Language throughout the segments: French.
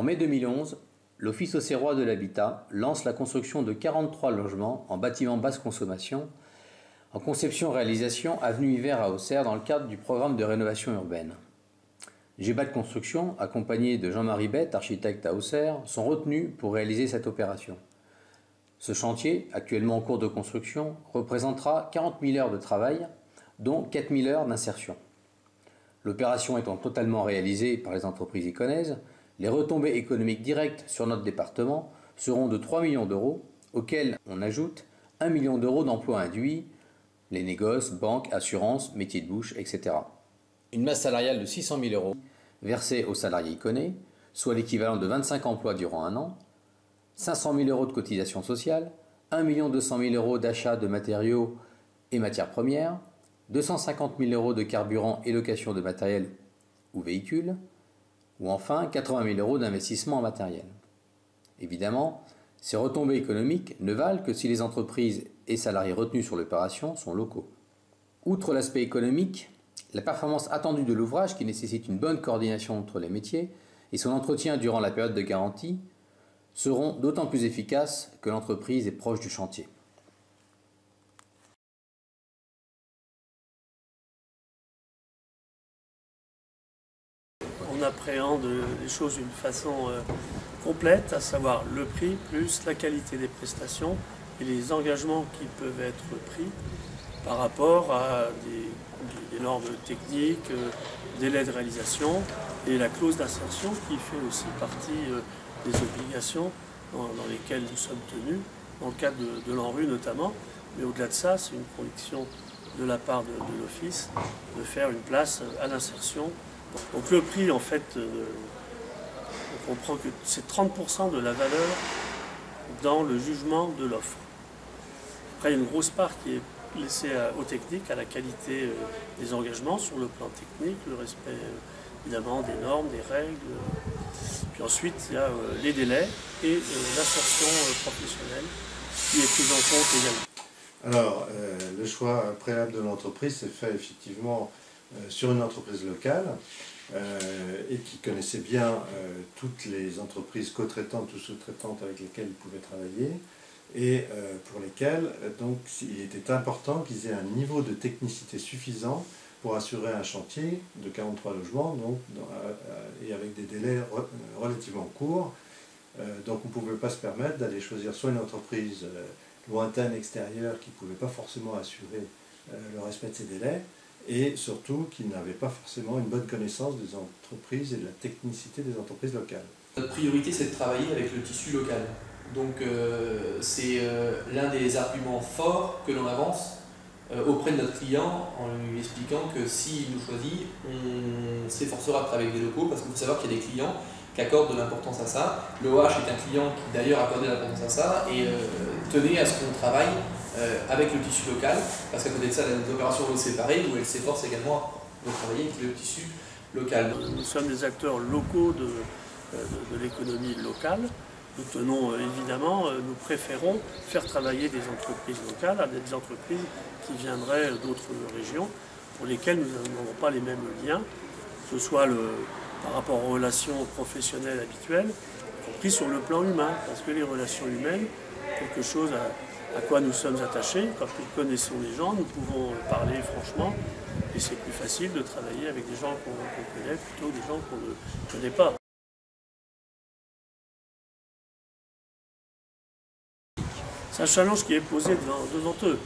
mai 2011, l'Office auxerrois de l'habitat lance la construction de 43 logements en bâtiments basse consommation en conception-réalisation avenue Hiver à Auxerre dans le cadre du programme de rénovation urbaine. GBAT Construction, accompagné de Jean-Marie Bette, architecte à Auxerre, sont retenus pour réaliser cette opération. Ce chantier, actuellement en cours de construction, représentera 40 000 heures de travail, dont 4 000 heures d'insertion. L'opération étant totalement réalisée par les entreprises iconaises, les retombées économiques directes sur notre département seront de 3 millions d'euros, auxquels on ajoute 1 million d'euros d'emplois induits, les négoces, banques, assurances, métiers de bouche, etc. Une masse salariale de 600 000 euros versée aux salariés iconais, soit l'équivalent de 25 emplois durant un an, 500 000 euros de cotisations sociales, 1 200 000 euros d'achat de matériaux et matières premières, 250 000 euros de carburant et location de matériel ou véhicules, ou enfin 80 000 euros d'investissement en matériel. Évidemment, ces retombées économiques ne valent que si les entreprises et salariés retenus sur l'opération sont locaux. Outre l'aspect économique, la performance attendue de l'ouvrage, qui nécessite une bonne coordination entre les métiers, et son entretien durant la période de garantie, seront d'autant plus efficaces que l'entreprise est proche du chantier. On appréhende les choses d'une façon complète, à savoir le prix plus la qualité des prestations et les engagements qui peuvent être pris par rapport à des normes techniques, délais de réalisation et la clause d'insertion qui fait aussi partie des obligations dans lesquelles nous sommes tenus, dans le cadre de l'ANRU notamment. Mais au-delà de ça, c'est une conviction de la part de l'Office de faire une place à l'insertion. Donc le prix, en fait, on comprend que c'est 30% de la valeur dans le jugement de l'offre. Après, il y a une grosse part qui est laissée aux techniques, à la qualité des engagements sur le plan technique, le respect évidemment des normes, des règles. Puis ensuite, il y a les délais et l'insertion professionnelle qui est prise en compte également. Alors, le choix préalable de l'entreprise s'est fait effectivement sur une entreprise locale et qui connaissait bien toutes les entreprises co-traitantes ou sous-traitantes avec lesquelles il pouvait travailler et pour lesquelles donc, il était important qu'ils aient un niveau de technicité suffisant pour assurer un chantier de 43 logements donc, et avec des délais relativement courts. Donc on ne pouvait pas se permettre d'aller choisir soit une entreprise lointaine, extérieure, qui ne pouvait pas forcément assurer le respect de ces délais, et surtout qui n'avait pas forcément une bonne connaissance des entreprises et de la technicité des entreprises locales. Notre priorité, c'est de travailler avec le tissu local. Donc c'est l'un des arguments forts que l'on avance auprès de notre client en lui expliquant que s'il nous choisit, on s'efforcera de travailler avec des locaux parce qu'il faut savoir qu'il y a des clients qui accordent de l'importance à ça. L'OH est un client qui d'ailleurs accordait de l'importance à ça et tenait à ce qu'on travaille avec le tissu local, parce qu'à côté de ça, il y a des opérations séparées où elle s'efforce également de travailler avec le tissu local. Nous sommes des acteurs locaux de l'économie locale. Nous tenons évidemment, nous préférons faire travailler des entreprises locales à des entreprises qui viendraient d'autres régions pour lesquelles nous n'avons pas les mêmes liens, que ce soit par rapport aux relations professionnelles habituelles, y compris sur le plan humain, parce que les relations humaines, quelque chose à quoi nous sommes attachés, quand nous connaissons les gens, nous pouvons parler franchement, et c'est plus facile de travailler avec des gens qu'on connaît plutôt que des gens qu'on ne connaît pas. C'est un challenge qui est posé devant eux.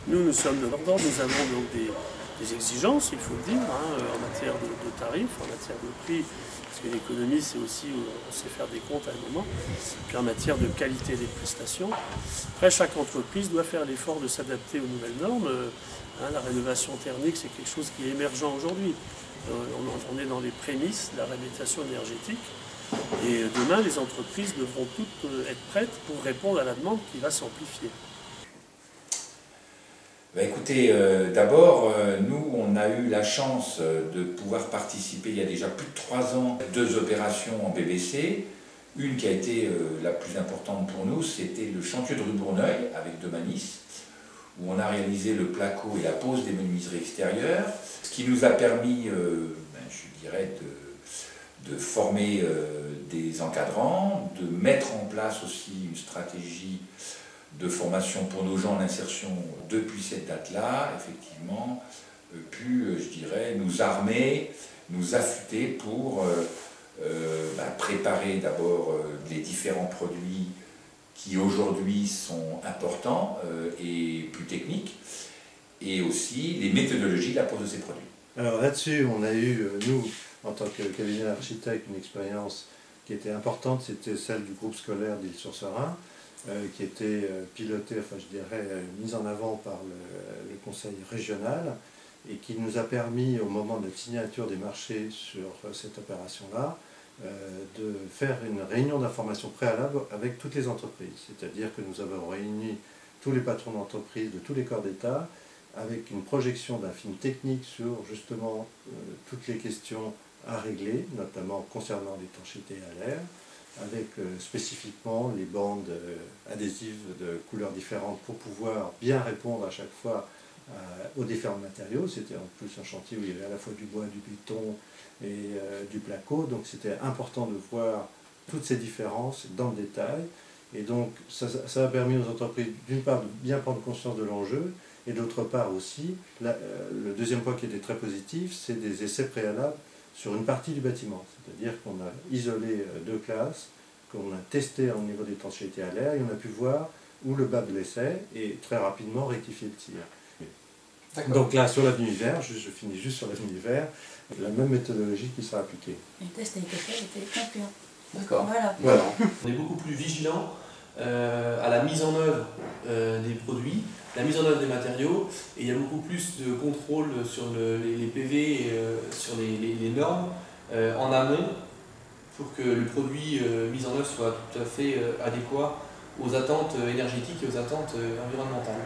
Nous sommes de l'ordre, nous avons donc des exigences, il faut le dire, en matière de tarifs, en matière de prix, parce que l'économie c'est aussi, on sait faire des comptes à un moment, puis en matière de qualité des prestations. Après, chaque entreprise doit faire l'effort de s'adapter aux nouvelles normes. La rénovation thermique, c'est quelque chose qui est émergent aujourd'hui. On est dans les prémices de la réhabilitation énergétique. Et demain, les entreprises devront toutes être prêtes pour répondre à la demande qui va s'amplifier. Écoutez, d'abord, nous, on a eu la chance de pouvoir participer il y a déjà plus de 3 ans à 2 opérations en BBC. Une qui a été la plus importante pour nous, c'était le chantier de rue Bourneuil avec Demanis, où on a réalisé le placo et la pose des menuiseries extérieures, ce qui nous a permis, je dirais, de former des encadrants, de mettre en place aussi une stratégie de formation pour nos gens en insertion depuis cette date-là, effectivement, pu, je dirais, nous armer, nous affûter pour préparer d'abord les différents produits qui aujourd'hui sont importants et plus techniques, et aussi les méthodologies de la pose de ces produits. Alors là-dessus, on a eu, nous, en tant que cabinet d'architecte, une expérience qui était importante, c'était celle du groupe scolaire d'Île-sur-Serein, qui était pilotée, enfin je dirais, mise en avant par le conseil régional, et qui nous a permis, au moment de la signature des marchés sur cette opération-là, de faire une réunion d'information préalable avec toutes les entreprises. C'est-à-dire que nous avons réuni tous les patrons d'entreprise de tous les corps d'État, avec une projection d'un film technique sur justement toutes les questions à régler, notamment concernant l'étanchéité à l'air, avec spécifiquement les bandes adhésives de couleurs différentes pour pouvoir bien répondre à chaque fois aux différents matériaux. C'était en plus un chantier où il y avait à la fois du bois, du béton et du placo, donc c'était important de voir toutes ces différences dans le détail. Et donc ça a permis aux entreprises d'une part de bien prendre conscience de l'enjeu, et d'autre part aussi, le deuxième point qui était très positif, c'est des essais préalables sur une partie du bâtiment. C'est-à-dire qu'on a isolé 2 classes, qu'on a testé au niveau d'étanchéité à l'air, et on a pu voir où le bas blessait et très rapidement rectifier le tir. Donc là, sur l'avenue Hiver, je finis juste sur l'avenue Hiver, la même méthodologie qui sera appliquée. Les tests avec lesquels étaient concluants. D'accord. Voilà. On est beaucoup plus vigilant à la mise en œuvre des produits, la mise en œuvre des matériaux, et il y a beaucoup plus de contrôle sur les PV, sur les normes en amont, pour que le produit mis en œuvre soit tout à fait adéquat aux attentes énergétiques et aux attentes environnementales.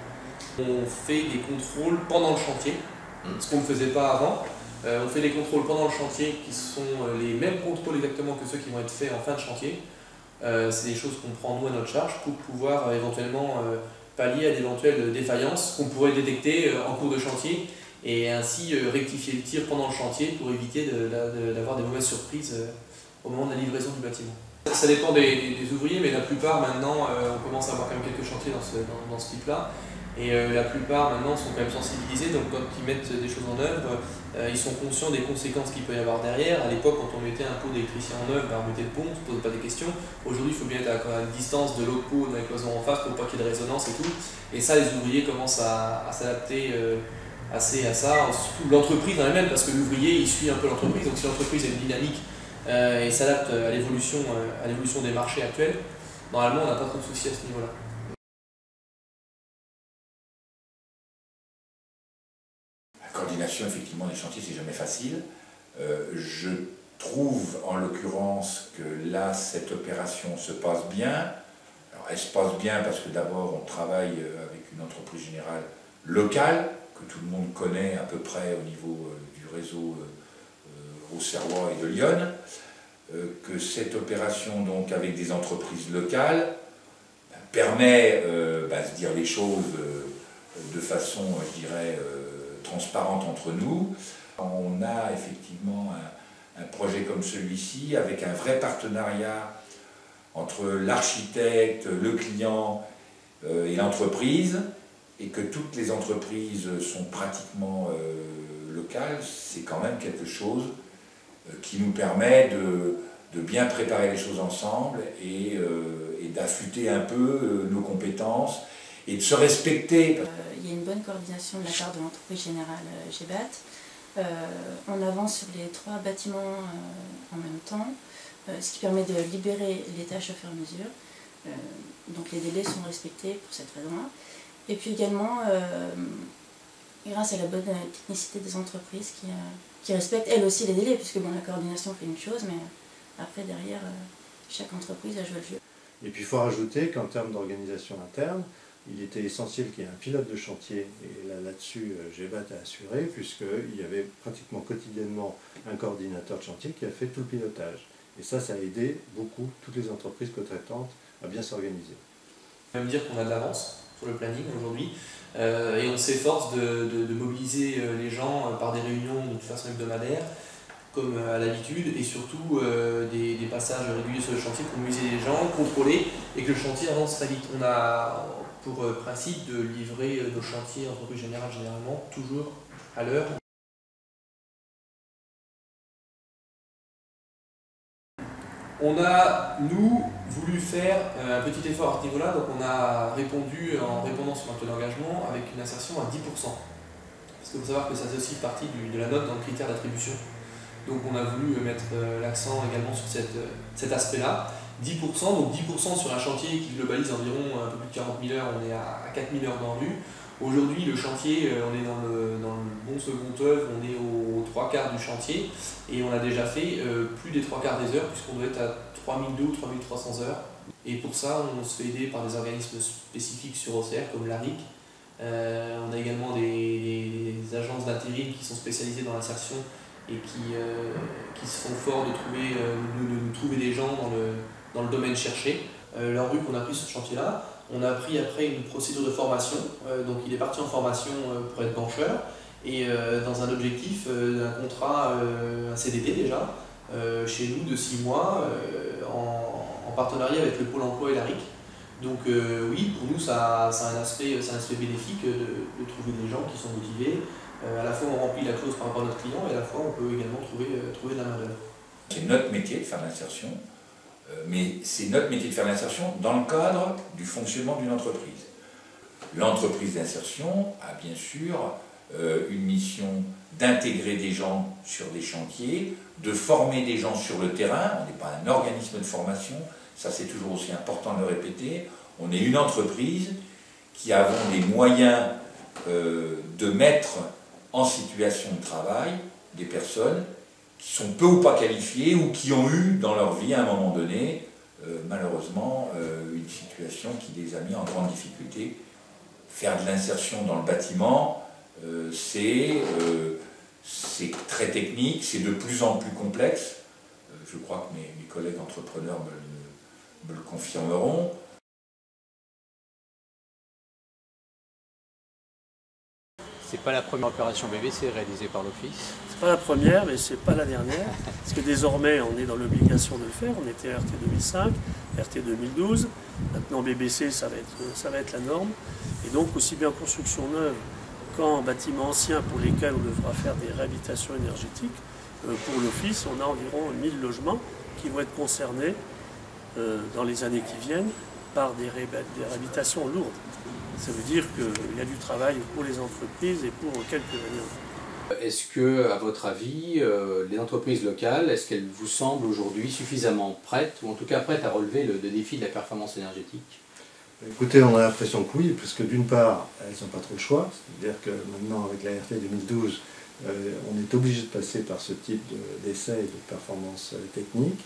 On fait des contrôles pendant le chantier, ce qu'on ne faisait pas avant. On fait des contrôles pendant le chantier qui sont les mêmes contrôles exactement que ceux qui vont être faits en fin de chantier. C'est des choses qu'on prend nous à notre charge pour pouvoir éventuellement pallier à d'éventuelles défaillances qu'on pourrait détecter en cours de chantier, et ainsi rectifier le tir pendant le chantier pour éviter d'avoir des mauvaises surprises au moment de la livraison du bâtiment. Ça dépend des ouvriers, mais la plupart maintenant, on commence à avoir quand même quelques chantiers dans ce type-là. Et la plupart maintenant sont quand même sensibilisés, donc quand ils mettent des choses en œuvre, ils sont conscients des conséquences qu'il peut y avoir derrière. À l'époque, quand on mettait un pot d'électricien en œuvre, on mettait le pont, on ne se posait pas des questions. Aujourd'hui, il faut bien être à une distance de l'autre pot, de la cloison en face, pour pas qu'il y ait de résonance et tout. Et ça, les ouvriers commencent à s'adapter assez à ça, surtout l'entreprise en elle-même, parce que l'ouvrier, il suit un peu l'entreprise. Donc si l'entreprise a une dynamique et s'adapte à l'évolution des marchés actuels, normalement, on n'a pas trop de soucis à ce niveau-là. La coordination, effectivement, des chantiers, c'est jamais facile. Je trouve, en l'occurrence, que là, cette opération se passe bien. Alors, elle se passe bien parce que d'abord, on travaille avec une entreprise générale locale, que tout le monde connaît à peu près au niveau du réseau Auxerrois et de Lyon, que cette opération, donc, avec des entreprises locales, permet de se dire les choses de façon, je dirais, transparente entre nous. On a effectivement un projet comme celui-ci avec un vrai partenariat entre l'architecte, le client et l'entreprise, et que toutes les entreprises sont pratiquement locales, c'est quand même quelque chose qui nous permet de bien préparer les choses ensemble et d'affûter un peu nos compétences et de se respecter. Il y a une bonne coordination de la part de l'entreprise générale GBAT. On avance sur les 3 bâtiments en même temps, ce qui permet de libérer les tâches au fur et à mesure. Donc les délais sont respectés pour cette raison-là. Et puis également, grâce à la bonne technicité des entreprises qui respectent elles aussi les délais, puisque bon, la coordination fait une chose, mais après derrière, chaque entreprise a joué le jeu. Et puis il faut rajouter qu'en termes d'organisation interne, il était essentiel qu'il y ait un pilote de chantier, et là-dessus GBAT a assuré, puisqu'il y avait pratiquement quotidiennement un coordinateur de chantier qui a fait tout le pilotage. Et ça a aidé beaucoup toutes les entreprises co-traitantes à bien s'organiser. On peut même dire qu'on a de l'avance sur le planning aujourd'hui, et on s'efforce de mobiliser les gens par des réunions de façon hebdomadaire. comme à l'habitude, et surtout des passages réguliers sur le chantier pour muser les gens, contrôler et que le chantier avance très vite. On a pour principe de livrer nos chantiers entreprises générales généralement toujours à l'heure. On a, nous, voulu faire un petit effort à ce niveau-là, donc on a répondu en répondant sur notre d'engagement avec une insertion à 10%. Parce qu'il faut savoir que ça fait aussi partie de la note dans le critère d'attribution. Donc on a voulu mettre l'accent également sur cet aspect-là. 10%, donc 10% sur un chantier qui globalise environ un peu plus de 40 000 heures, on est à 4 000 heures dans rue. Aujourd'hui, le chantier, on est dans le bon second œuvre, on est aux 3/4 du chantier et on a déjà fait plus des 3/4 des heures puisqu'on doit être à 3002 ou 3300 heures. Et pour ça, on se fait aider par des organismes spécifiques sur OCR comme l'ARIC. On a également des agences d'intérim qui sont spécialisées dans l'insertion et qui se font fort de nous trouver des gens dans le domaine cherché. La rue qu'on a pris sur ce chantier-là, on a pris après une procédure de formation, donc il est parti en formation pour être bancheur, et dans un objectif d'un contrat, un CDD déjà, chez nous de 6 mois, en partenariat avec le Pôle emploi et l'ARIC. Donc oui, pour nous ça a un aspect bénéfique de trouver des gens qui sont motivés. À la fois on remplit la clause par rapport à notre client et à la fois on peut également trouver de la main-d'œuvre. C'est notre métier de faire l'insertion, mais c'est notre métier de faire l'insertion dans le cadre du fonctionnement d'une entreprise. L'entreprise d'insertion a bien sûr une mission d'intégrer des gens sur des chantiers, de former des gens sur le terrain. On n'est pas un organisme de formation, ça c'est toujours aussi important de le répéter. On est une entreprise qui avons les moyens de mettre en situation de travail des personnes qui sont peu ou pas qualifiées ou qui ont eu dans leur vie à un moment donné malheureusement une situation qui les a mis en grande difficulté. Faire de l'insertion dans le bâtiment, c'est très technique, c'est de plus en plus complexe. Je crois que mes collègues entrepreneurs me le confirmeront. C'est pas la première opération BBC réalisée par l'Office. C'est pas la première, mais c'est pas la dernière. Parce que désormais, on est dans l'obligation de le faire. On était RT 2005, RT 2012. Maintenant, BBC, ça va être la norme. Et donc, aussi bien en construction neuve qu'en bâtiment ancien pour lesquels on devra faire des réhabilitations énergétiques, pour l'Office, on a environ 1000 logements qui vont être concernés dans les années qui viennent par des réhabilitations lourdes. Ça veut dire qu'il y a du travail pour les entreprises et pour quelques années. Est-ce que, à votre avis, les entreprises locales, est-ce qu'elles vous semblent aujourd'hui suffisamment prêtes, ou en tout cas prêtes à relever le défi de la performance énergétique? Écoutez, on a l'impression que oui, puisque d'une part, elles n'ont pas trop le choix, c'est-à-dire que maintenant, avec la RT 2012, on est obligé de passer par ce type d'essai et de performance technique.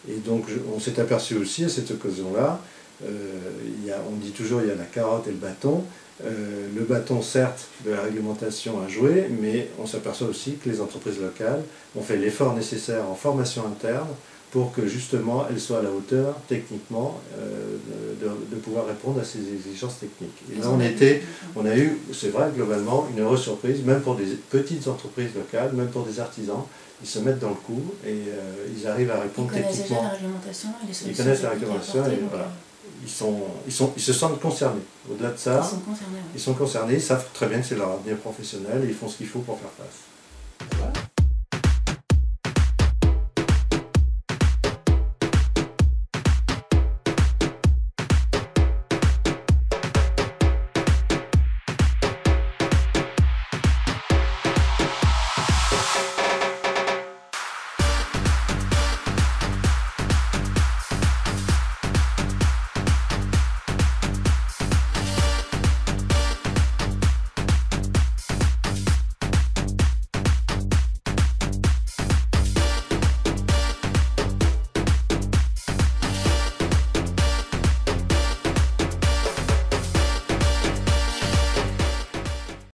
Et donc, on s'est aperçu aussi à cette occasion-là, on dit toujours il y a la carotte et le bâton. Le bâton, certes, de la réglementation a joué, mais on s'aperçoit aussi que les entreprises locales ont fait l'effort nécessaire en formation interne pour que justement elles soient à la hauteur techniquement de pouvoir répondre à ces exigences techniques. Et là on a eu, c'est vrai, globalement, une heureuse surprise, même pour des petites entreprises locales, même pour des artisans, ils se mettent dans le coup et ils arrivent à répondre techniquement. Ils connaissent déjà la réglementation et les solutions. Ils connaissent la réglementation et voilà. Ils se sentent concernés. Au-delà de ça, ils sont concernés, ils savent très bien que c'est leur avenir professionnel et ils font ce qu'il faut pour faire face.